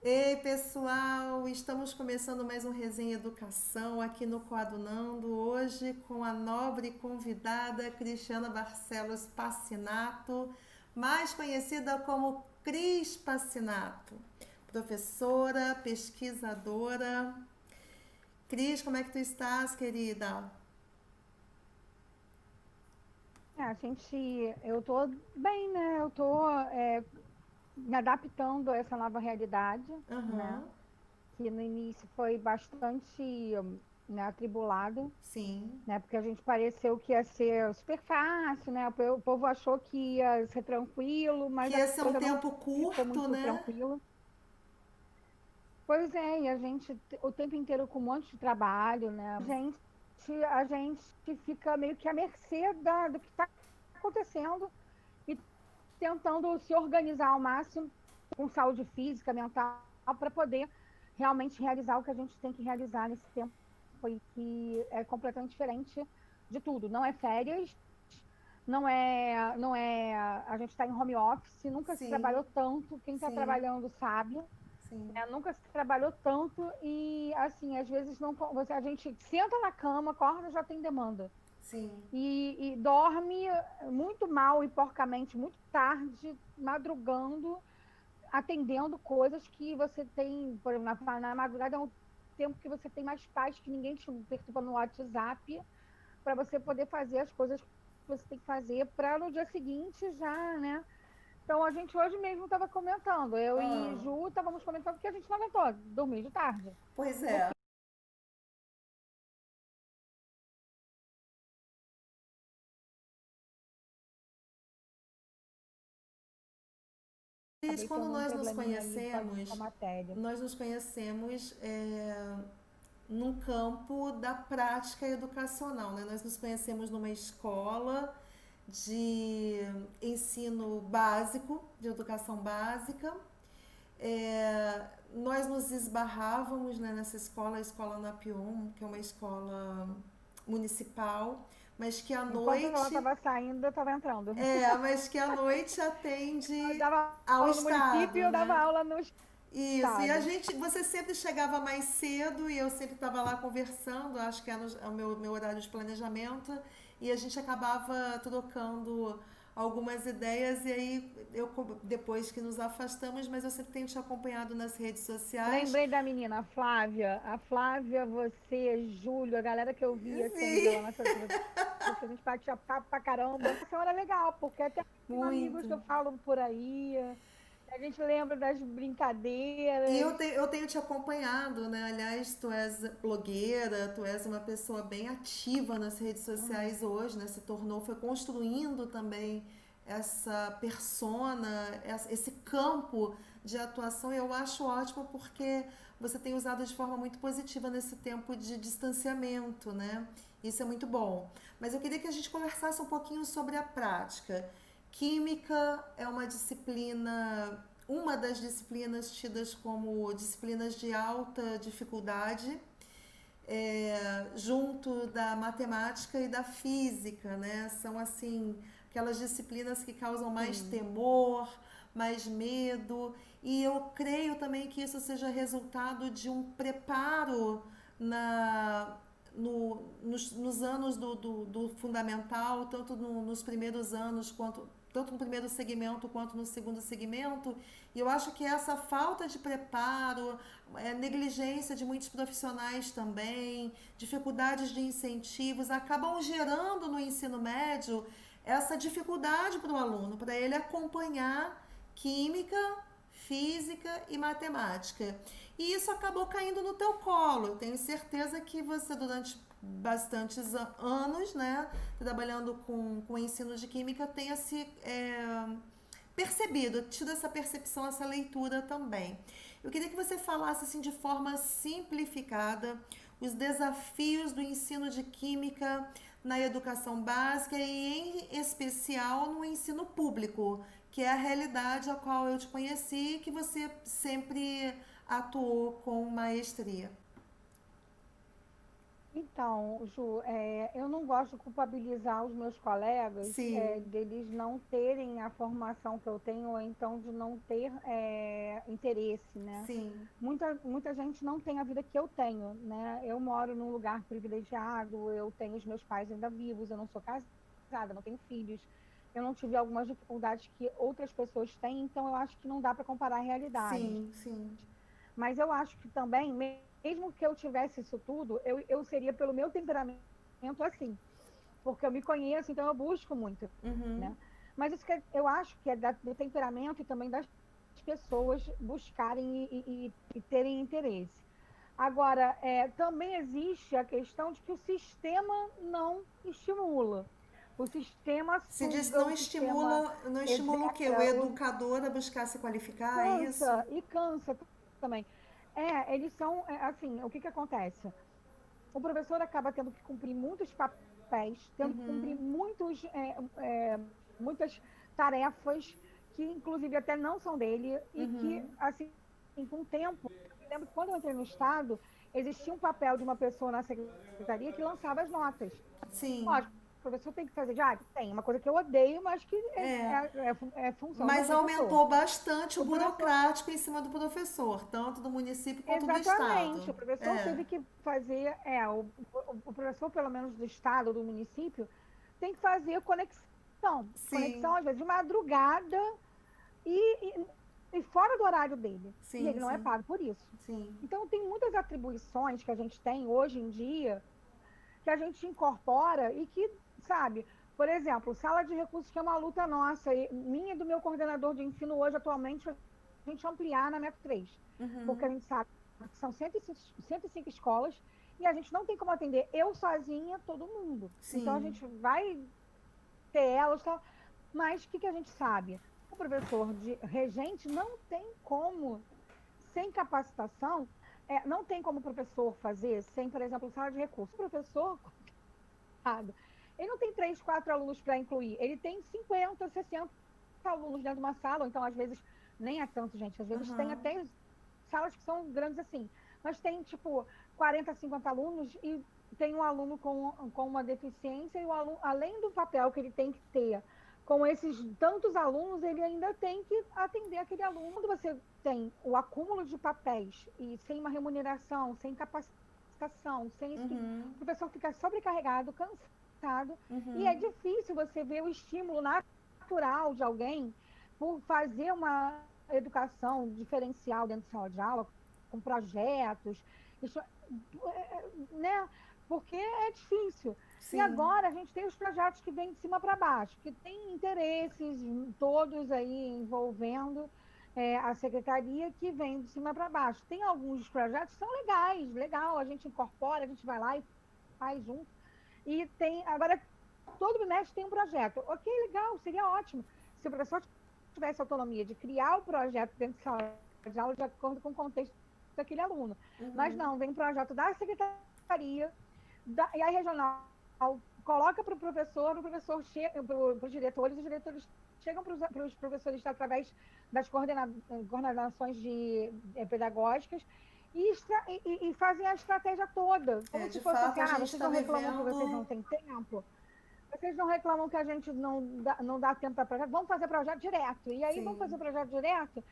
Ei, pessoal, estamos começando mais um Resenha Educação aqui no Coadunando, hoje com a nobre convidada Cristiana Barcelos Passinato, mais conhecida como Cris Passinato, professora, pesquisadora. Cris, como é que tu estás, querida? Eu tô bem, né? Eu tô me adaptando a essa nova realidade, né? Aham, Que no início foi bastante, né, atribulada, sim. né? Porque a gente pareceu que ia ser super fácil, né? O povo achou que ia ser tranquilo, Que mas a esse é um coisa não tempo ficou curto, muito né? tranquila. Pois é, e a gente o tempo inteiro com um monte de trabalho, né? A gente fica meio que à mercê do que está acontecendo e tentando se organizar ao máximo com saúde física, mental, para poder realmente realizar o que a gente tem que realizar nesse tempo aí, que é completamente diferente de tudo. Não é férias, não é, a gente está em home office, nunca se Sim, trabalhou tanto, quem está sim, trabalhando sabe, sim, né? Nunca se trabalhou tanto e, assim, às vezes não, a gente senta na cama, acorda, já tem demanda sim. e dorme muito mal e porcamente, muito tarde, madrugando, atendendo coisas que você tem, por exemplo, na madrugada é um tempo que você tem mais paz, que ninguém te perturba no WhatsApp, para você poder fazer as coisas que você tem que fazer para no dia seguinte já, né? Então a gente hoje mesmo estava comentando, eu Ah, e Ju estávamos comentando que a gente não aguentou dormir de tarde. pois é. Porque Cris, acabei quando tendo um probleminha aí com a matéria. nós nos conhecemos num campo da prática educacional, né? Nós nos conhecemos numa escola de ensino básico, de educação básica. Nós nos esbarrávamos, né, nessa escola, a escola Napion, que é uma escola municipal, mas que à Enquanto ela noite estava saindo, eu estava entrando. mas que à noite atende Eu dava ao aula no município e estado, eu dava né? aula no Isso, e estado. você sempre chegava mais cedo e eu sempre estava lá conversando, acho que era o meu horário de planejamento, e a gente acabava trocando algumas ideias, e aí depois que nos afastamos, mas eu sempre tenho te acompanhado nas redes sociais. Lembrei da menina, a Flávia. A Flávia, você, Júlio, a galera que eu via que ainda Sim, lá nessa vez que a gente batia papo pra caramba. Essa era legal, porque até tenho amigos muito. que eu falo por aí. A gente lembra das E brincadeiras. eu tenho te acompanhado, né? Aliás, tu és blogueira, tu és uma pessoa bem ativa nas redes sociais hoje, né? Se tornou, foi construindo também essa persona, esse campo de atuação. E eu acho ótimo porque você tem usado de forma muito positiva nesse tempo de distanciamento, né? Isso é muito bom. Mas eu queria que a gente conversasse um pouquinho sobre a prática. Química é uma das disciplinas tidas como disciplinas de alta dificuldade, junto da matemática e da física, né? São assim aquelas disciplinas que causam mais Sim. temor, mais medo, e eu creio também que isso seja resultado de um preparo na nos anos do fundamental, tanto nos primeiros anos quanto tanto no primeiro segmento quanto no segundo segmento. E eu acho que essa falta de preparo, negligência de muitos profissionais também, dificuldades de incentivos, acabam gerando no ensino médio essa dificuldade para o aluno, para ele acompanhar química, física e matemática. E isso acabou caindo no teu colo. Eu tenho certeza que você, durante bastantes anos, né, trabalhando com o ensino de química, tenha se percebido, tido essa percepção, essa leitura também. Eu queria que você falasse assim de forma simplificada os desafios do ensino de química na educação básica e em especial no ensino público, que é a realidade a qual eu te conheci e que você sempre atuou com maestria. Então, Ju, eu não gosto de culpabilizar os meus colegas Sim, deles não terem a formação que eu tenho, ou então de não ter interesse, né? sim. Muita gente não tem a vida que eu tenho, né? Eu moro num lugar privilegiado, eu tenho os meus pais ainda vivos, eu não sou casada, não tenho filhos, eu não tive algumas dificuldades que outras pessoas têm, então eu acho que não dá para comparar realidades. Sim, sim. Mas eu acho que também, mesmo que eu tivesse isso tudo, eu seria pelo meu temperamento assim, porque eu me conheço, então eu busco muito, Uhum. né? Mas isso eu acho que é do temperamento e também das pessoas buscarem e terem interesse. Agora, também existe a questão de que o sistema não estimula. O sistema Se diz suga, o sistema não estimula o quê? O execra, educador a buscar se qualificar, é isso? cansa e cansa também. Eles são, assim, o que que acontece? O professor acaba tendo que cumprir muitos papéis, tendo que cumprir Uhum, muitas tarefas que, inclusive, até não são dele e que, uhum. assim, com o tempo, eu me lembro que quando eu entrei no Estado, existia um papel de uma pessoa na secretaria que lançava as notas. Sim. Lógico, o professor tem que fazer diário? Tem, uma coisa que eu odeio, mas que É. é função do Mas professor. aumentou bastante o O professor burocrático em cima do professor, tanto do município quanto do Exatamente. estado. O professor É. teve que fazer, o professor, pelo menos do estado, do município, tem que fazer conexão. Sim, Conexão, às vezes, de madrugada e fora do horário dele. E sim, ele não é sim, pago por isso. sim. Então, tem muitas atribuições que a gente tem hoje em dia que a gente incorpora e que, sabe, por exemplo, sala de recursos, que é uma luta nossa, minha e do meu coordenador de ensino hoje, atualmente, a gente ampliar na MEC 3, porque a Uhum. gente sabe que são 105 escolas e a gente não tem como atender eu sozinha todo mundo. Então, a Sim, gente vai ter elas, tal, mas o que, que a gente sabe? O professor de regente não tem como, sem capacitação, não tem como o professor fazer sem, por exemplo, sala de recursos. O professor errado. Ele não tem 3, 4 alunos para incluir, ele tem 50, 60 alunos dentro de uma sala, ou então às vezes nem é tanto, gente, às vezes tem uhum. até salas que são grandes assim, mas tem tipo 40, 50 alunos e tem um aluno com uma deficiência e o aluno, além do papel que ele tem que ter com esses tantos alunos, ele ainda tem que atender aquele aluno. Quando você tem o acúmulo de papéis e sem uma remuneração, sem capacitação, sem isso tudo, Uhum. o professor fica sobrecarregado, cansado, e é Uhum. difícil você ver o estímulo natural de alguém por fazer uma educação diferencial dentro de sala de aula, com projetos, isso, né? Porque é difícil. E Sim, agora a gente tem os projetos que vêm de cima para baixo, que tem interesses todos aí envolvendo a secretaria que vem de cima para baixo. Tem alguns projetos que são legais, legal, a gente incorpora, a gente vai lá e faz junto. E tem, agora, todo bimestre tem um projeto. Ok, legal, seria ótimo. Se o professor tivesse autonomia de criar o projeto dentro de sala de aula de acordo com o contexto daquele aluno. Mas não, vem um projeto da secretaria, e a regional coloca para o professor chega para os diretores chegam para os professores através das coordenações pedagógicas e fazem a estratégia toda, é, como se de fosse assim, fato a gente vocês está não reclamam que vocês não vivendo. têm tempo, vocês não reclamam que a gente não dá tempo para projeto, vamos fazer projeto direto. E aí vamos fazer Sim, projeto direto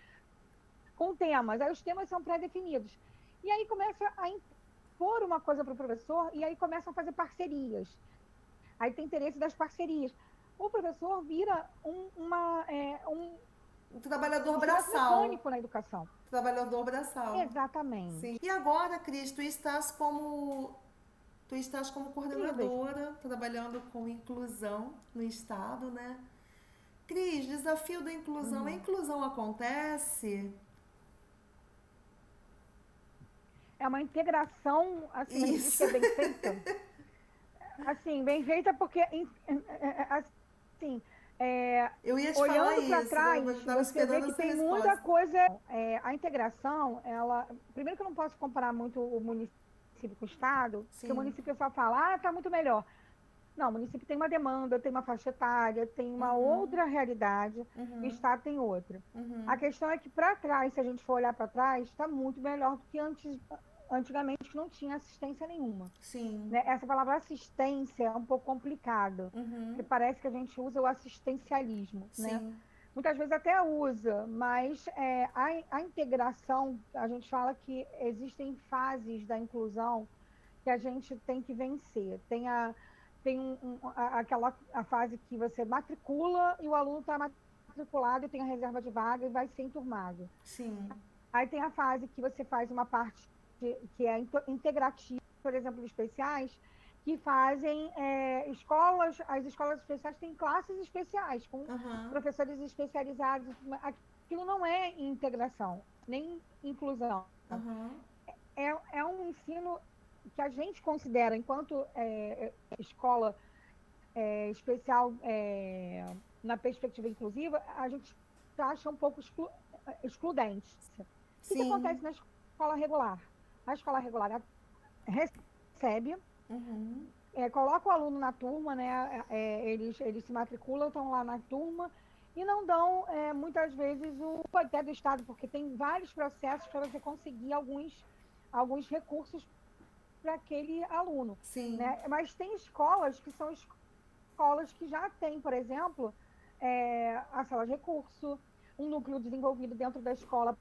com temas. Aí os temas são pré-definidos. E aí começa a impor uma coisa para o professor e aí começam a fazer parcerias. Aí tem interesse das parcerias. O professor vira um trabalhador um instrumento braçal. mecânico na educação. Trabalhador braçal. Sim. Exatamente. E agora, Cris, tu estás como Incríveis. coordenadora, trabalhando com inclusão no estado, né? Cris, desafio da inclusão. A Uhum. inclusão acontece? É uma integração, assim, a gente diz que Isso. é bem feita. Assim, bem feita porque, assim, é, Eu ia te falar olhando para isso, eu trás, estava você vê esperando que essa tem muita resposta. coisa. A integração, ela. Primeiro que eu não posso comparar muito o município com o estado, porque o Sim. município só fala, está muito melhor. Não, o município tem uma demanda, tem uma faixa etária, tem uma Uhum, outra realidade, o uhum, estado tem outra. A uhum. questão é que para trás, se a gente for olhar para trás, está muito melhor do que antigamente não tinha assistência nenhuma, Sim. né? Essa palavra assistência é um pouco complicada, porque Uhum. parece que a gente usa o assistencialismo, né? Sim. Muitas vezes até usa, mas a integração, a gente fala que existem fases da inclusão que a gente tem que vencer. Aquela a fase que você matricula e o aluno está matriculado e tem a reserva de vaga e vai ser enturmado. Sim. Aí tem a fase que você faz uma parte que é integrativa, por exemplo, de especiais, que fazem as escolas especiais têm classes especiais, com Aham. professores especializados. Aquilo não é integração, nem inclusão. Aham. É um ensino que a gente considera, enquanto escola especial na perspectiva inclusiva, a gente acha um pouco excludente. O que Sim. acontece na escola regular? A escola regular recebe, Uhum. coloca o aluno na turma, né? Eles se matriculam, estão lá na turma e não dão, muitas vezes, o até do Estado, porque tem vários processos para você conseguir alguns recursos para aquele aluno, Sim. né? Mas tem escolas que são escolas que já têm, por exemplo, a sala de recurso, um núcleo desenvolvido dentro da escola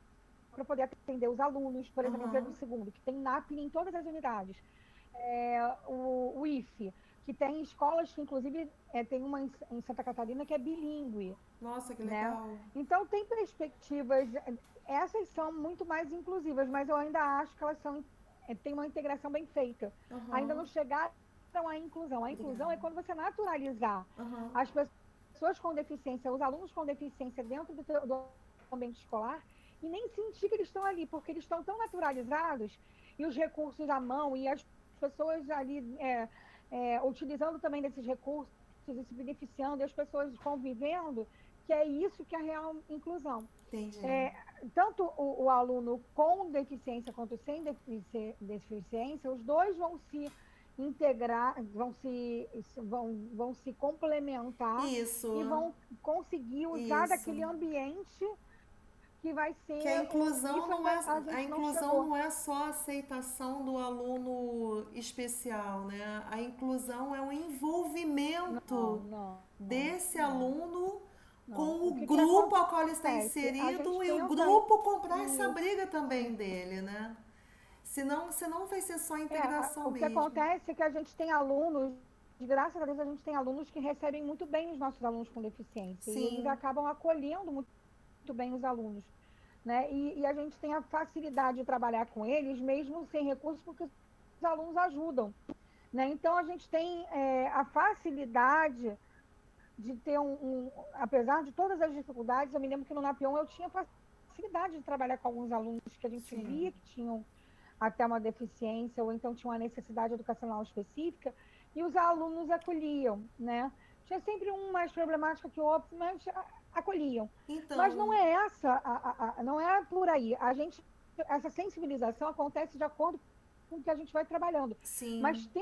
para poder atender os alunos, por exemplo, no Pedro Aham. II, que tem NAPNE em todas as unidades, o IFE, que tem escolas que, inclusive, tem uma em Santa Catarina que é bilíngue, Nossa, que né? legal. Então, tem perspectivas, essas são muito mais inclusivas, mas eu ainda acho que elas têm uma integração bem feita. Ainda não Aham. chegaram à inclusão. A inclusão Obrigada. é quando você naturalizar Aham. as pessoas com deficiência, os alunos com deficiência dentro do ambiente escolar e nem sentir que eles estão ali, porque eles estão tão naturalizados e os recursos à mão e as pessoas ali utilizando também desses recursos e se beneficiando e as pessoas convivendo, que é isso que é a real inclusão. Entendi. É, tanto o aluno com deficiência quanto sem deficiência, os dois vão se integrar, vão se complementar e Isso. vão conseguir usar Isso. daquele ambiente que vai Que a ser. inclusão Isso não ainda é a a gente não inclusão chegou. não é só a aceitação do aluno especial, né? A inclusão é o Não, envolvimento não, desse não, aluno não. com O o que grupo ao qual ele está acontece? A gente inserido e o tenta. grupo comprar essa Isso. briga também dele, né? Senão vai ser só integração O que mesmo. acontece é que a gente tem alunos, graças a Deus, a gente tem alunos que recebem muito bem os nossos alunos com deficiência, e eles Sim, acabam acolhendo muito bem os alunos, né? E a gente tem a facilidade de trabalhar com eles, mesmo sem recursos, porque os alunos ajudam, né? Então, a gente tem a facilidade de ter apesar de todas as dificuldades, eu me lembro que no Napion eu tinha facilidade de trabalhar com alguns alunos que a gente sim. via que tinham até uma deficiência, ou então tinha uma necessidade educacional específica, e os alunos acolhiam, né? Tinha sempre um mais problemático que o outro, mas acolhiam. Mas não Então, é não é por aí. Essa sensibilização acontece de acordo com o que a gente vai trabalhando. Mas sim.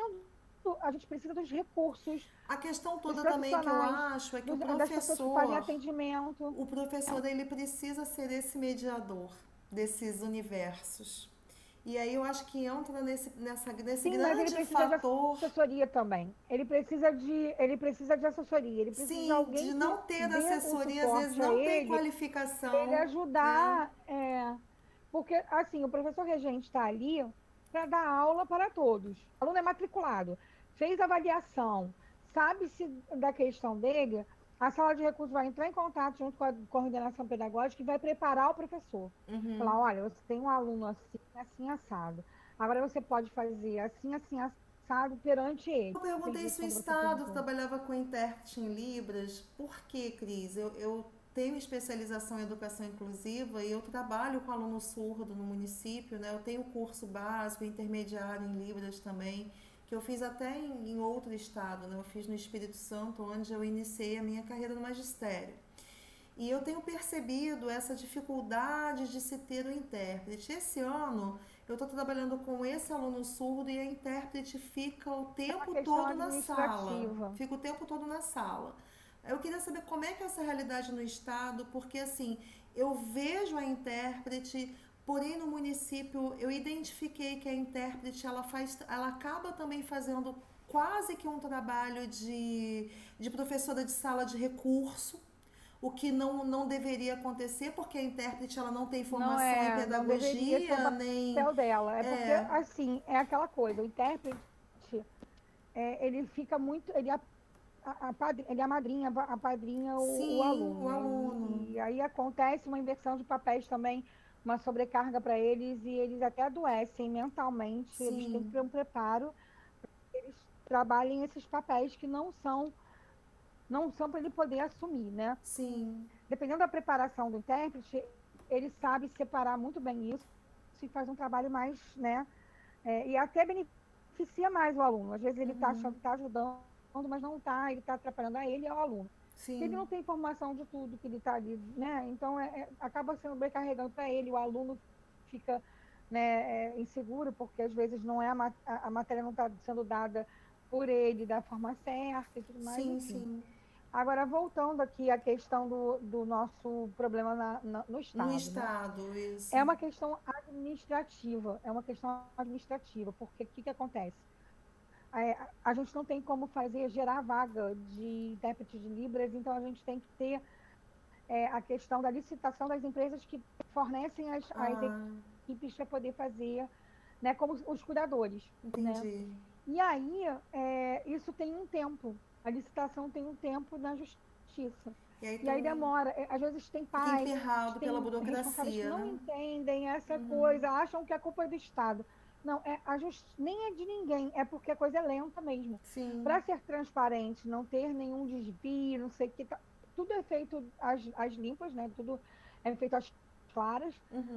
a gente precisa dos recursos, A questão dos toda também que eu profissionais, acho é que das pessoas que fazem atendimento. o professor ele precisa ser esse mediador desses universos. E aí eu acho que entra nesse Sim, mas ele grande precisa de fator, assessoria também. Ele precisa de assessoria. Ele precisa de sim, de alguém que não ter dê um assessoria, às vezes suporte a não tem ele qualificação, né? ajudar. Porque, assim, o professor regente está ali para dar aula para todos. O aluno é matriculado, fez avaliação, sabe-se da questão dele, a sala de recursos vai entrar em contato junto com a coordenação pedagógica e vai preparar o professor. Falar, olha, você tem um aluno assim, assim, assado. Agora você pode fazer assim, assim, assado perante ele. Eu perguntei Isso se o quando você Estado perguntou. trabalhava com intérprete em Libras. Por que, Cris? Eu tenho especialização em educação inclusiva e eu trabalho com aluno surdo no município, né? Eu tenho curso básico, intermediário em Libras também, que eu fiz até em outro estado, né? Eu fiz no Espírito Santo, onde eu iniciei a minha carreira no magistério. E eu tenho percebido essa dificuldade de se ter um intérprete. Esse ano eu estou trabalhando com esse aluno surdo e a intérprete fica o É uma tempo questão todo na sala. administrativa. Fica o tempo todo na sala. Eu queria saber como é que é essa realidade no estado, porque assim, eu vejo a intérprete porém no município eu identifiquei que a intérprete ela acaba também fazendo quase que um trabalho de professora de sala de recurso, o que não deveria acontecer, porque a intérprete ela não tem formação em Não deveria ser o pedagogia, nem papel dela. É porque, é, assim, é aquela coisa, o intérprete, ele fica muito, ele apadrinha o sim, aluno, o né? aluno. E aí acontece uma inversão de papéis também, uma sobrecarga para eles, e eles até adoecem mentalmente, eles têm que Sim, ter um preparo, eles trabalhem esses papéis que não são para ele poder assumir, né? sim, Dependendo da preparação do intérprete, ele sabe separar muito bem isso e faz um trabalho mais, né? E até beneficia mais o aluno. Às vezes ele está achando que está ajudando, mas não está, ele está atrapalhando a ele e ao aluno. Porque ele sim, não tem informação de tudo que ele está ali, né? Então, acaba sendo bem carregando para ele, o aluno fica, né, inseguro, porque às vezes não é a matéria não está sendo dada por ele da forma certa e tudo mais, sim, enfim. sim. Agora, voltando aqui à questão do nosso problema no No Estado, né? estado, isso. É uma questão administrativa, porque o que acontece? A gente não tem como gerar vaga de intérprete de Libras, então a gente tem que ter a questão da licitação das empresas que fornecem as Ah, equipes para poder fazer, né, como os curadores, né? entendi. E aí, isso tem um tempo, a licitação tem um tempo na justiça. E aí E aí então demora, às vezes tem fica pais, emperrado pela tem responsáveis que burocracia, não né? entendem essa coisa, acham que a culpa é do Estado. Não, nem é de ninguém, é porque a coisa é lenta mesmo. Sim. Para ser transparente, não ter nenhum desvio, não sei o que, tudo é feito às limpas, né? Tudo é feito às claras,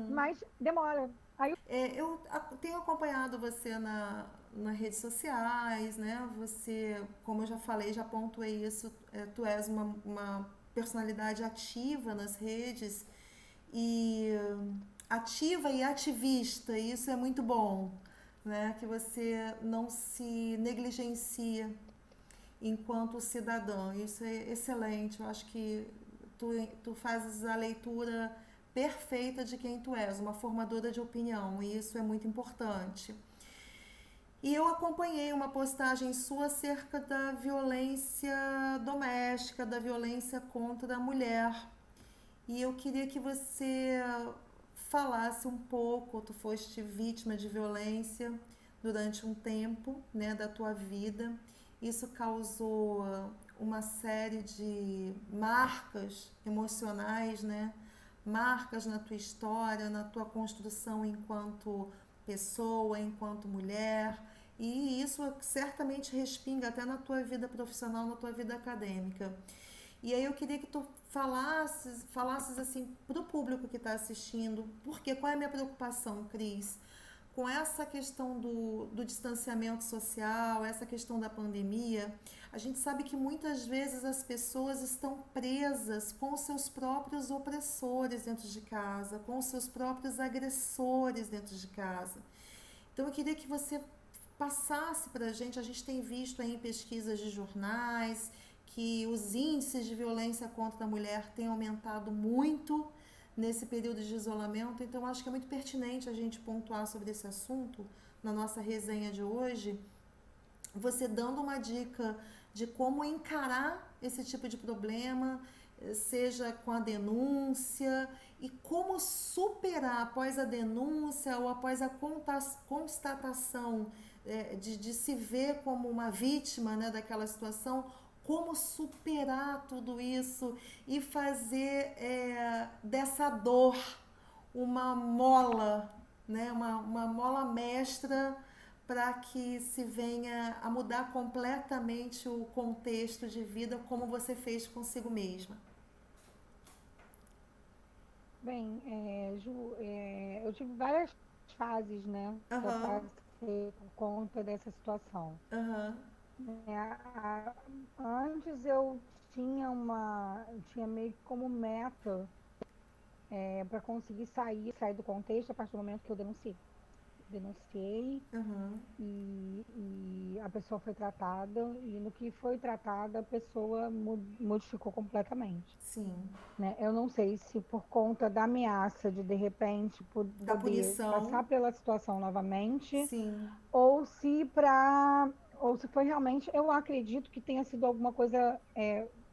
mas demora. Aí Eu tenho acompanhado você nas redes sociais, né? Você, como eu já falei, já pontuei isso, tu és uma personalidade ativa nas redes e ativa e ativista, e isso é muito bom, né? Que você não se negligencia enquanto cidadã. Isso é excelente. Eu acho que tu fazes a leitura perfeita de quem tu és, uma formadora de opinião, e isso é muito importante. E eu acompanhei uma postagem sua acerca da violência doméstica, da violência contra a mulher. E eu queria que você falasse um pouco, tu foste vítima de violência durante um tempo, né, da tua vida. Isso causou uma série de marcas emocionais, né? Marcas na tua história, na tua construção enquanto pessoa, enquanto mulher. E isso certamente respinga até na tua vida profissional, na tua vida acadêmica. E aí eu queria que tu falasses assim para o público que está assistindo, porque qual é a minha preocupação, Cris? Com essa questão do distanciamento social, essa questão da pandemia, a gente sabe que muitas vezes as pessoas estão presas com os seus próprios opressores dentro de casa, com os seus próprios agressores dentro de casa. Então eu queria que você passasse para a gente tem visto aí em pesquisas de jornais que os índices de violência contra a mulher têm aumentado muito nesse período de isolamento, então acho que é muito pertinente a gente pontuar sobre esse assunto na nossa resenha de hoje, você dando uma dica de como encarar esse tipo de problema, seja com a denúncia e como superar após a denúncia ou após a constatação de se ver como uma vítima, né, daquela situação, como superar tudo isso e fazer dessa dor uma mola, né, uma mola mestra para que se venha a mudar completamente o contexto de vida como você fez consigo mesma. bem, Ju, eu tive várias fases, né, que eu Aham, passei por conta dessa situação. aham, A- Antes eu eu tinha meio que como meta para conseguir sair do contexto a partir do momento que eu denunciei. denunciei Uhum. e a pessoa foi tratada, e no que foi tratada, a pessoa modificou completamente, Sim. né? Eu não sei se por conta da ameaça de repente, Da poder punição. passar pela situação novamente, Sim. ou se para, ou se foi realmente, eu acredito que tenha sido alguma coisa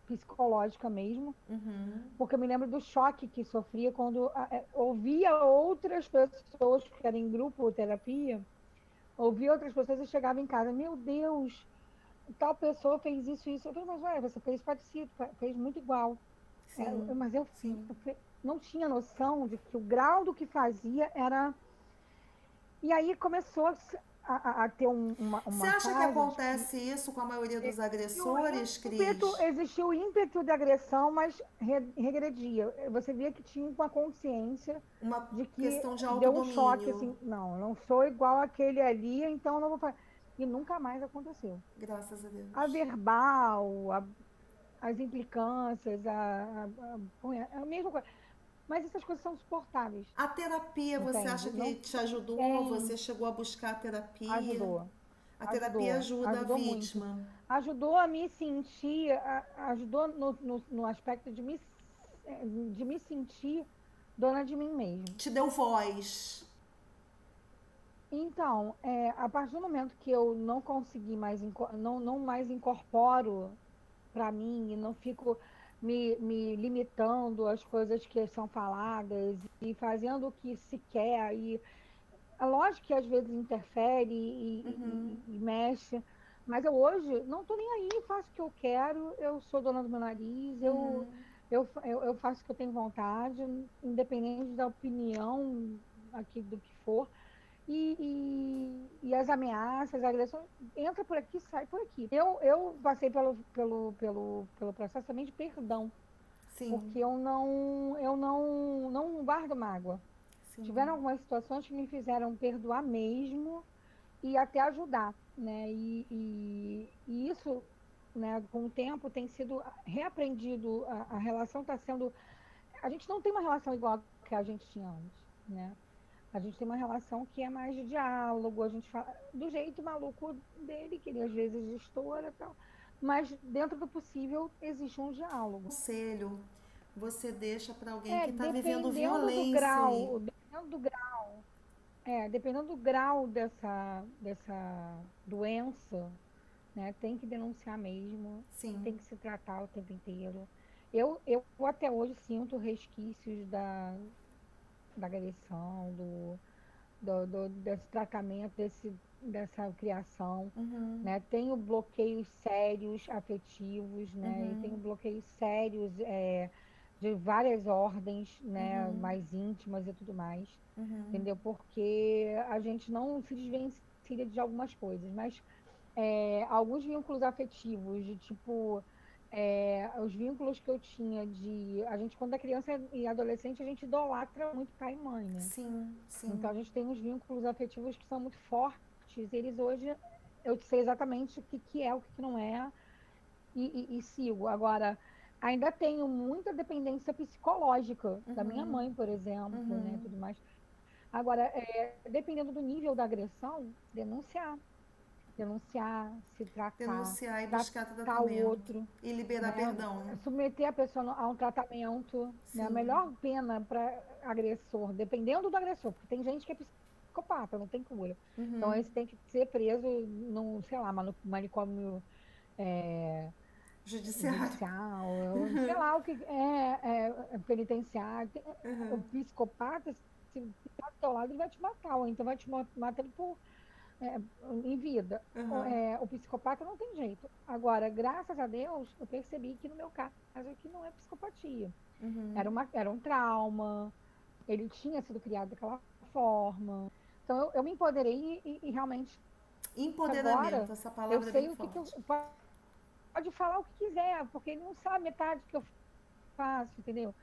psicológica mesmo, Uhum. porque eu me lembro do choque que sofria quando ouvia outras pessoas que eram em grupo terapia, ouvia outras pessoas e chegava em casa, meu Deus, tal pessoa fez isso, isso. Eu falei, mas ué, você fez parecido, fez muito igual. Sim. Mas eu fiz, Sim. não tinha noção de que o grau do que fazia era. E aí começou a ter Você uma acha que fase de que acontece isso com a maioria dos e o agressores, ímpeto, Cris? existia o ímpeto de agressão, mas regredia. Você via que tinha uma consciência Uma de que questão de deu um choque, autodomínio. assim, não, eu não sou igual àquele ali, então não vou fazer. E nunca mais aconteceu. Graças a A Deus. verbal, as implicâncias, a mesma coisa. Mas essas coisas são suportáveis, A terapia, você acha entende? que Não, te não ajudou? tem. Você chegou a buscar a terapia? Ajudou, A terapia ajuda a ajudou muito. vítima. Ajudou a me sentir, ajudou no aspecto de me sentir dona de mim mesmo. Te deu voz. Então, a partir do momento que eu não consegui mais, não mais incorporo para mim e não fico me limitando às coisas que são faladas e fazendo o que se quer. E é lógico que às vezes interfere e mexe, mas eu hoje não estou nem aí, faço o que eu quero, eu sou dona do meu nariz, eu faço o que eu tenho vontade, independente da opinião aqui do que for. E as ameaças, a agressão, entra por aqui, sai por aqui. Eu passei pelo processo também de perdão, Sim, porque não guardo mágoa. sim. Tiveram algumas situações que me fizeram perdoar mesmo e até ajudar, né? E isso, né, com o tempo tem sido reaprendido, a relação está sendo. A gente não tem uma relação igual a que a gente tinha antes, né? A gente tem uma relação que é mais de diálogo, a gente fala do jeito maluco dele, que ele às vezes estoura e tal. Mas dentro do possível existe um diálogo. Conselho você deixa para alguém que está vivendo Dependendo do violência aí? grau, dependendo do grau dessa doença, né, tem que denunciar mesmo, tem Sim. que se tratar o tempo inteiro. Eu até hoje sinto resquícios da agressão, desse tratamento, dessa criação, Uhum. né? Tenho bloqueios sérios afetivos, né? E tenho Uhum. bloqueios sérios de várias ordens, né? Uhum. Mais íntimas e tudo mais, Uhum. entendeu? Porque a gente não se desvencilha de algumas coisas, mas alguns vínculos afetivos, de tipo, os vínculos que eu tinha a gente, quando é criança e adolescente, a gente idolatra muito pai e mãe, né? Sim, Então, sim. a gente tem uns vínculos afetivos que são muito fortes. Eles hoje, eu sei exatamente o que, que é, o que, que não é, e sigo. Agora, ainda tenho muita dependência psicológica da minha Uhum. mãe, por exemplo, né, Uhum. tudo mais. Agora, dependendo do nível da agressão, denunciar, se tratar, Denunciar e buscar tratar o tratamento. outro, E liberar né? perdão. Submeter a pessoa a um tratamento, né? A Sim. melhor pena para agressor, dependendo do agressor, porque tem gente que é psicopata, não tem cura. Então, Uhum. esse tem que ser preso num, sei lá, manicômio Judiciário. judicial, sei lá o que penitenciário. O psicopata, se tá do teu lado, ele vai te matar, ou então vai te matar por é, em vida. Uhum. O psicopata não tem jeito. Agora, graças a Deus, eu percebi que no meu caso aqui não é psicopatia. Uhum. Era um trauma, ele tinha sido criado daquela forma. Então, eu me empoderei e realmente agora Empoderamento, essa eu palavra é bem sei o que, que eu. forte. Pode falar o que quiser, porque ele não sabe metade do que eu faço, entendeu?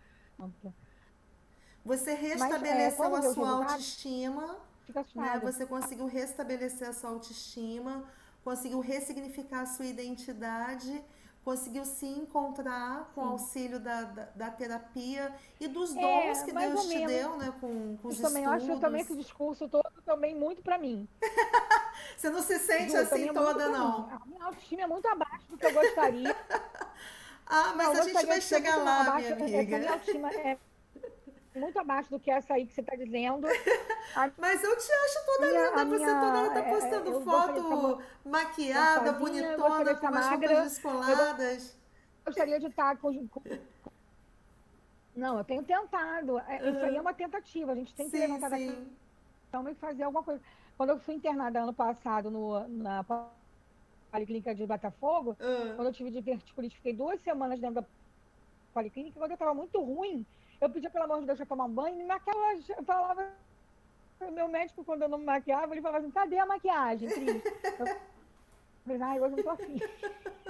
Você Mas restabeleceu quando a vê os sua resultados, autoestima, fica né? assustada. Você conseguiu restabelecer a sua autoestima, conseguiu ressignificar a sua identidade, conseguiu se encontrar com o Sim. auxílio da terapia e dos dons que Mais ou Deus te menos. deu, né? Com os Isso também, eu acho também que o estudos. discurso todo também muito pra mim. Você não se sente Juro, assim também é muito toda, pra mim. não. A minha autoestima é muito abaixo do que eu gostaria. Ah, Não, mas eu a gente gostaria vai de ser chegar muito mais lá, minha abaixo. É que a amiga. minha autoestima é muito abaixo do que essa aí que você está dizendo. A Mas eu te acho toda linda. Você toda hora tá postando eu gostaria de estar foto maquiada, gostosinha, eu gostaria bonitona, de com estar umas roupas magra, eu descoladas. gostaria de estar Não, eu tenho tentado. Isso aí é Aham. uma tentativa. A gente tem que Sim, levantar da sim. cama e fazer alguma coisa. Quando eu fui internada ano passado na Policlínica de Botafogo, Ah. quando eu tive diverticulite, fiquei 2 semanas dentro da Policlínica, quando eu estava muito ruim, eu pedia, pelo amor de Deus, para tomar um banho, e naquela, eu falava, o meu médico, quando eu não me maquiava, ele falava assim, cadê a maquiagem, Cris? Eu falei, ai, hoje eu não tô afim.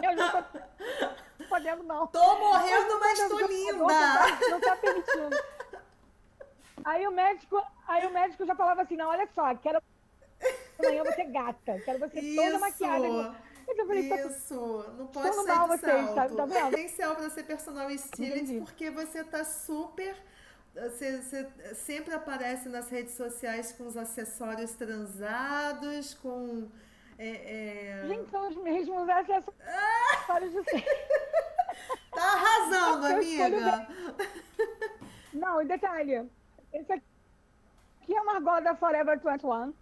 Eu não tô podendo, não. Tô Hoje morrendo, não tô, mas meu tô jogador não linda. tá permitindo. Aí o médico já falava assim, não, olha só, quero amanhã você gata, quero você toda maquiada. Isso, Eu falei, isso. Não pode estando sair mal do vocês, tá salto. vendo? Potencial para ser personal stylist Entendi. porque você tá super. Você sempre aparece nas redes sociais com os acessórios transados, com. é, Gente, são os mesmos acessórios de sempre. Tá arrasando, Eu escolho bem. amiga. Não, e detalhe, esse aqui é uma argola da Forever 21.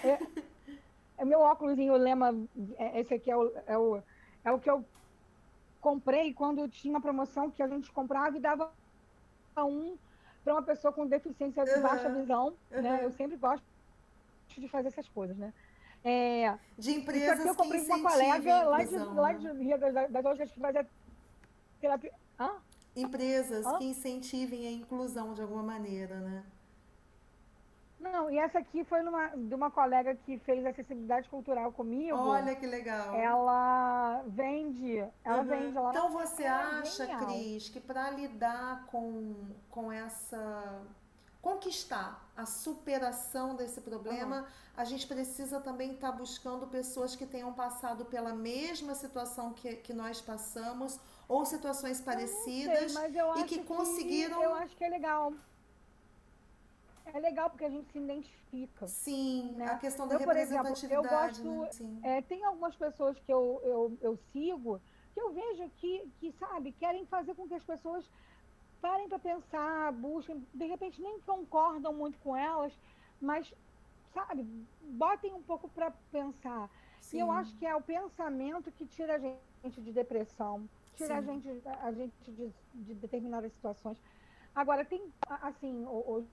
É, é meu óculosinho, o lema, esse aqui é o que eu comprei quando tinha uma promoção que a gente comprava e dava um para uma pessoa com deficiência de baixa Uhum, visão, né? Eu uhum. sempre gosto de fazer essas coisas, né? É, De isso aqui empresas eu que comprei com uma incentivem a colega inclusão, lá né? de Rio das Ostras que fazia terapia. Hã? Empresas Hã? que incentivem a inclusão de alguma maneira, né? Não, e essa aqui foi de uma colega que fez acessibilidade cultural comigo. Olha que legal. Ela vende Uhum. lá na. Então você É acha, genial. Cris, que para lidar com essa. Conquistar a superação desse Aham. problema, a gente precisa também estar buscando pessoas que tenham passado pela mesma situação que nós passamos, ou situações Eu não sei, parecidas, mas eu e que acho que eu conseguiram, acho que é legal. É legal porque a gente se identifica, sim, a né? questão da Eu, por exemplo, eu representatividade, né? gosto. Sim. Tem algumas pessoas que eu sigo que eu vejo sabe, querem fazer com que as pessoas parem para pensar, busquem, de repente nem concordam muito com elas, mas, sabe, botem um pouco para pensar. E eu Sim, acho que é o pensamento que tira a gente de depressão, tira sim. a gente de determinadas situações. Agora, assim,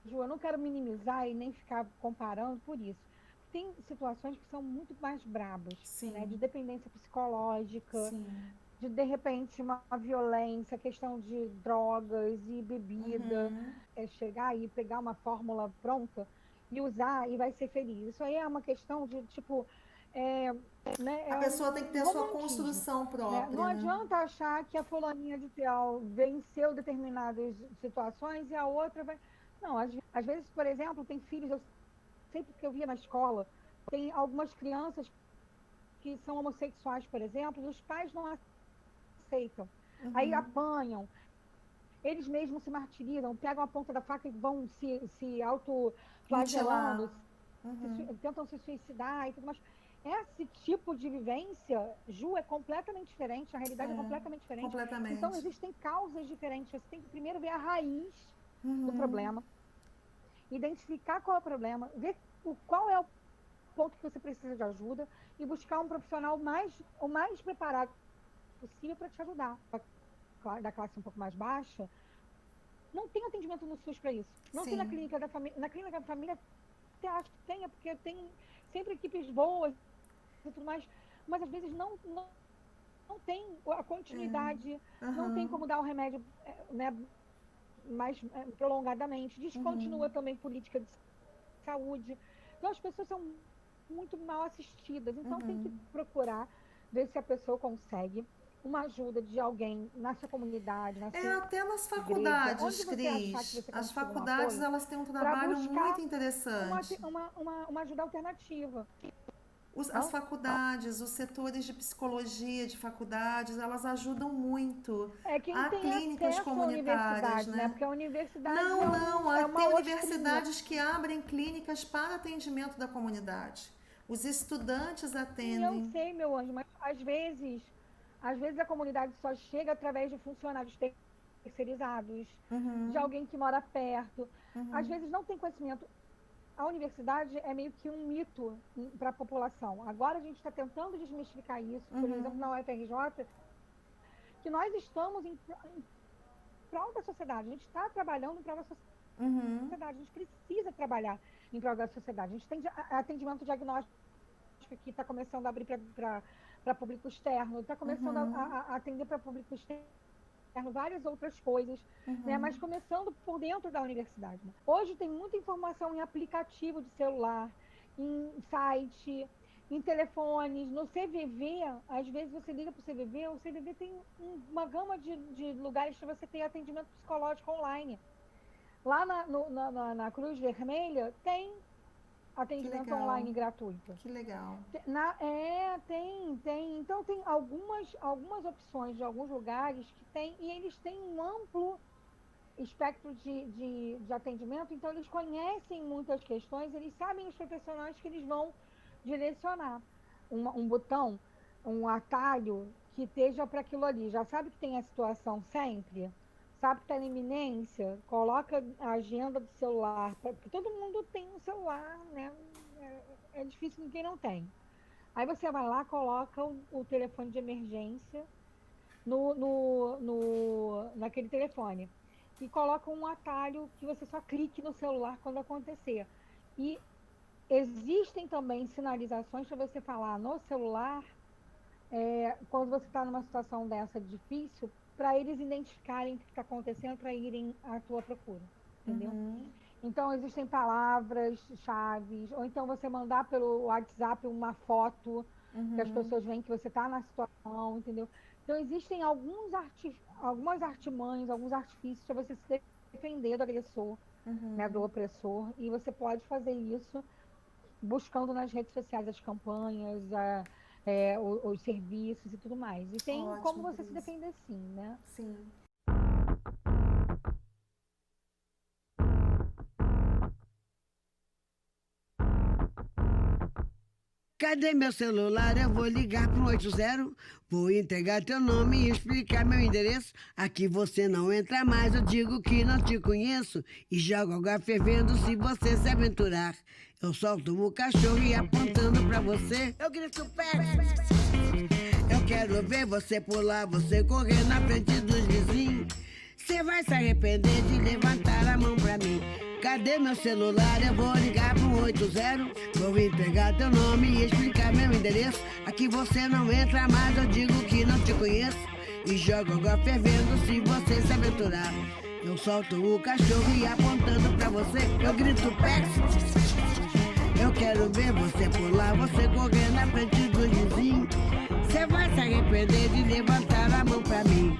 Ju, eu não quero minimizar e nem ficar comparando por isso. Tem situações que são muito mais brabas, né? De Sim, dependência psicológica, sim. de repente, uma violência, questão de drogas e bebida, Uhum. chegar e pegar uma fórmula pronta e usar e vai ser feliz. Isso aí é uma questão de, tipo, é, né, A é pessoa tem que um ter a sua romantismo. construção Né? Não própria, né? adianta achar que a fulaninha de tal venceu determinadas situações e a outra vai. Não, às vezes, por exemplo, tem filhos, eu sempre que eu via na escola, tem algumas crianças que são homossexuais, por exemplo, e os pais não aceitam. Aí Uhum. apanham, eles mesmos se martirizam, pegam a ponta da faca e vão se autoflagelando, Mutilar. Uhum. tentam se suicidar e tudo mais. Esse tipo de vivência, Ju, é completamente diferente, a realidade é É, completamente diferente. Então, completamente. existem causas diferentes. Você tem que primeiro ver a raiz do Uhum. problema, identificar qual é o problema, ver qual é o ponto que você precisa de ajuda e buscar um profissional o mais preparado possível para te ajudar. Da classe um pouco mais baixa, não tem atendimento no SUS para isso. Não tem na Sim. clínica da família. Na clínica da família, até acho que tenha, porque tem sempre equipes boas e tudo mais, mas às vezes não tem a continuidade, não tem Aham. como dar o remédio, né, mais prolongadamente. Descontinua Uhum. também política de saúde. Então as pessoas são muito mal assistidas. Então tem que Uhum. procurar ver se a pessoa consegue uma ajuda de alguém na sua comunidade, na É sua até nas igreja, onde faculdades, você achar que Cris. você As consiga um faculdades apoio, elas têm um para trabalho muito buscar interessante. uma ajuda alternativa. As faculdades, os setores de psicologia de faculdades, elas ajudam muito. É quem Há tem clínicas acesso à comunitárias, universidade, né? né? Porque a universidade Não, é uma tem outra universidades que abrem clínicas para atendimento da comunidade. Os estudantes Eu atendem. sei, meu anjo, mas às vezes a comunidade só chega através de funcionários terceirizados, de alguém que mora perto. Às vezes não tem conhecimento. A universidade é meio que um mito para a população. Agora a gente está tentando desmistificar isso, por exemplo, na UFRJ, que nós estamos em prol da sociedade. A gente está trabalhando em prol da sociedade. A gente precisa trabalhar em prol da sociedade. A gente tem atendimento diagnóstico que está começando a abrir para público externo, está começando a atender para público externo várias outras coisas, né? Mas começando por dentro da universidade. Né? Hoje tem muita informação em aplicativo de celular, em site, em telefones, no CVV. Às vezes você liga para o CVV tem uma gama de lugares para você ter atendimento psicológico online. Lá na Cruz Vermelha tem atendimento online gratuito. Que legal. Tem. Então, tem algumas opções de alguns lugares que tem, e eles têm um amplo espectro de atendimento, então eles conhecem muitas questões, eles sabem os profissionais que eles vão direcionar. Um botão, um atalho que esteja para aquilo ali. Já sabe que tem a situação sempre? Sabe que está em iminência, coloca a agenda do celular, porque todo mundo tem um celular, né? É difícil quem não tem. Aí você vai lá, coloca o telefone de emergência naquele telefone e coloca um atalho que você só clique no celular quando acontecer. E existem também sinalizações para você falar no celular, quando você está numa situação dessa difícil, para eles identificarem o que está acontecendo, para irem à tua procura, entendeu? Então, existem palavras-chave, ou então você mandar pelo WhatsApp uma foto, que as pessoas veem que você está na situação, entendeu? Então, existem algumas artimanhas, alguns artifícios para você se defender do agressor, né, do opressor, e você pode fazer isso buscando nas redes sociais as campanhas, os serviços e tudo mais. E tem como você se defender sim, né? Sim. Cadê meu celular? Eu vou ligar pro 80. Vou entregar teu nome e explicar meu endereço. Aqui você não entra mais, eu digo que não te conheço. E jogo água fervendo se você se aventurar. Eu solto o cachorro e apontando pra você, eu grito perto. Eu quero ver você pular, você correr na frente dos vizinhos. Você vai se arrepender de levantar a mão pra mim. Cadê meu celular? Eu vou ligar pro 80. Vou entregar teu nome e explicar meu endereço. Aqui você não entra mais, eu digo que não te conheço. E jogo água fervendo se você se aventurar. Eu solto o cachorro e apontando pra você, eu grito Pex. Eu quero ver você pular, você correr na frente dos vizinhos. Você vai se arrepender de levantar a mão pra mim.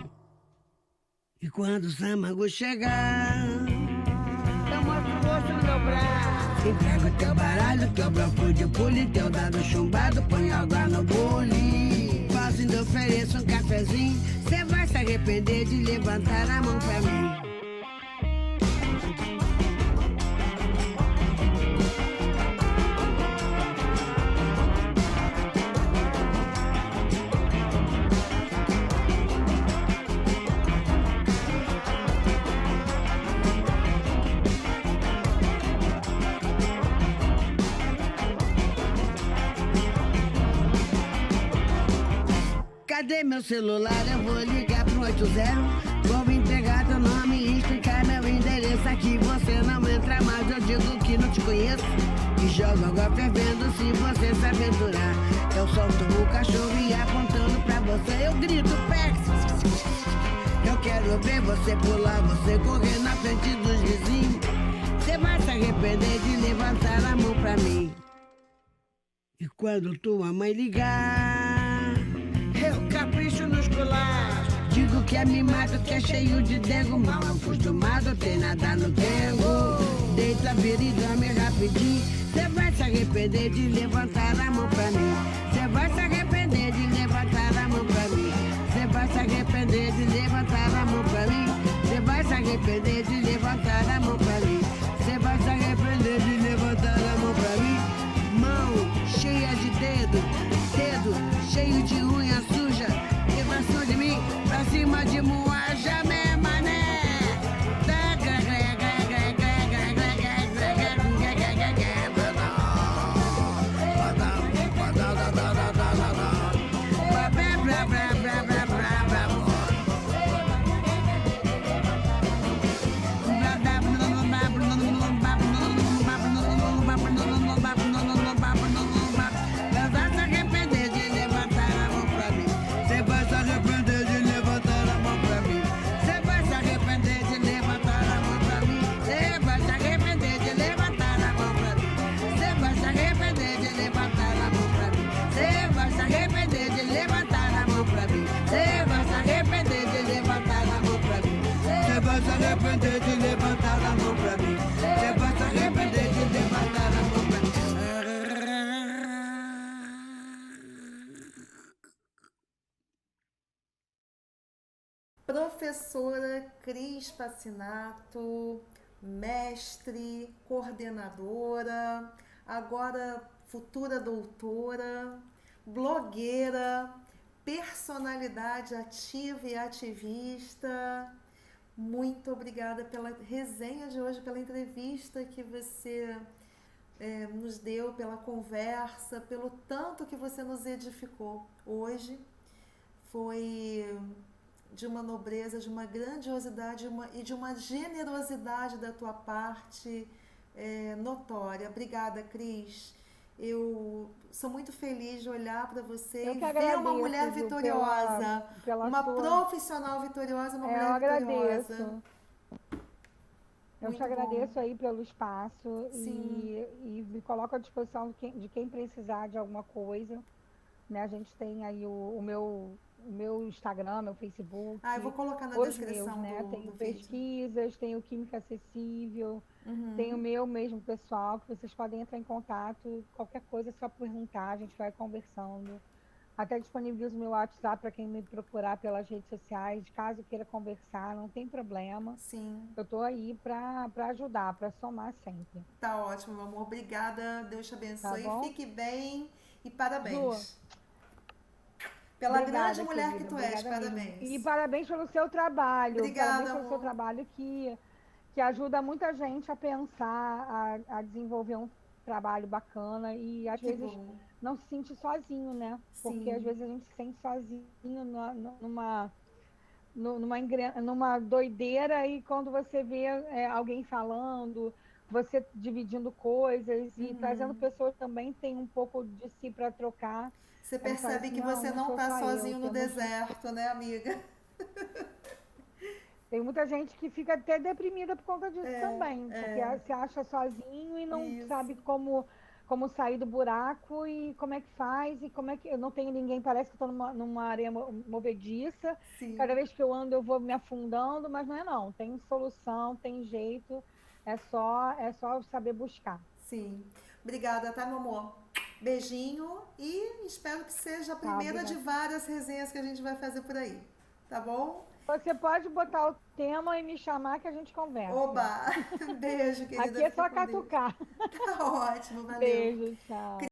E quando o Samago chegar, eu mostro o rosto no meu braço. Entrego teu baralho, teu bloco de pule, teu dado chumbado, põe água no bule. Quase ainda ofereço um cafezinho, cê vai se arrepender de levantar a mão pra mim. Cadê meu celular? Eu vou ligar pro 80. Vou entregar teu nome e explicar meu endereço. Aqui você não entra mais, eu digo que não te conheço. E jogo água fervendo se você se aventurar. Eu solto o cachorro e apontando pra você, eu grito Pex. Eu quero ver você pular, você correr na frente dos vizinhos. Você vai se arrepender de levantar a mão pra mim. E quando tua mãe ligar, eu capricho nos colares. Digo que é mimado, que é cheio de dengo. Mal acostumado, tem nada no dengo. Deita, vira e dorme rapidinho. Cê vai se arrepender arrepender de levantar a mão pra mim. Você vai se arrepender de levantar a mão pra mim. Você vai se arrepender de levantar a mão pra mim. Você vai se arrepender de levantar a mão pra mim. Você vai se arrepender de levantar a mão pra mim. Mão cheia de dedo, dedo cheio de unha suja. E pra cima de mim, pra cima de Moaja, meu mané. Arrepender de levantar a mão pra mim. Você vai se arrepender de levantar a mão pra mim. Professora Cris Passinato, mestre, coordenadora, agora futura doutora, blogueira, personalidade ativa e ativista. Muito obrigada pela resenha de hoje, pela entrevista que você nos deu, pela conversa, pelo tanto que você nos edificou hoje. Foi de uma nobreza, de uma grandiosidade e de uma generosidade da tua parte notória. Obrigada, Cris. Eu sou muito feliz de olhar para você e ver uma mulher vitoriosa, uma profissional vitoriosa, uma mulher vitoriosa. Eu te agradeço aí pelo espaço e me coloco à disposição de quem precisar de alguma coisa. Né? A gente tem aí o meu Instagram, meu Facebook. Eu vou colocar na descrição né? do Tenho vídeo. pesquisas, tenho Química Acessível, tenho o meu mesmo pessoal, que vocês podem entrar em contato, qualquer coisa é só perguntar, a gente vai conversando. Até disponibilizo o meu WhatsApp para quem me procurar pelas redes sociais, caso queira conversar, não tem problema. Sim. Eu estou aí para ajudar, para somar sempre. Tá ótimo, meu amor. Obrigada, Deus te abençoe. Tá bom? Fique bem e parabéns. Ju, pela obrigada, grande mulher querida, que tu és, obrigada parabéns. mesmo. E parabéns pelo seu trabalho. Obrigada, parabéns pelo amor. seu trabalho que ajuda muita gente a pensar, a desenvolver um trabalho bacana e às vezes bom. não se sente sozinho, né? Porque Sim. às vezes a gente se sente sozinho numa doideira e quando você vê alguém falando, você dividindo coisas e trazendo pessoas também tem um pouco de si para trocar. Você percebe que você não está sozinho no deserto, né, amiga? Tem muita gente que fica até deprimida por conta disso também, porque se acha sozinho e não sabe como sair do buraco e como é que faz e como é que... Eu não tenho ninguém, parece que estou numa areia movediça. Sim. Cada vez que eu ando eu vou me afundando, mas não é não. Tem solução, tem jeito, é só saber buscar. Sim. Obrigada, tá, meu amor? Beijinho e espero que seja a primeira de várias resenhas que a gente vai fazer por aí. Tá bom? Você pode botar o tema e me chamar que a gente conversa. Oba! Beijo, querida. Aqui é só catucar. Tá ótimo, valeu. Beijo, tchau.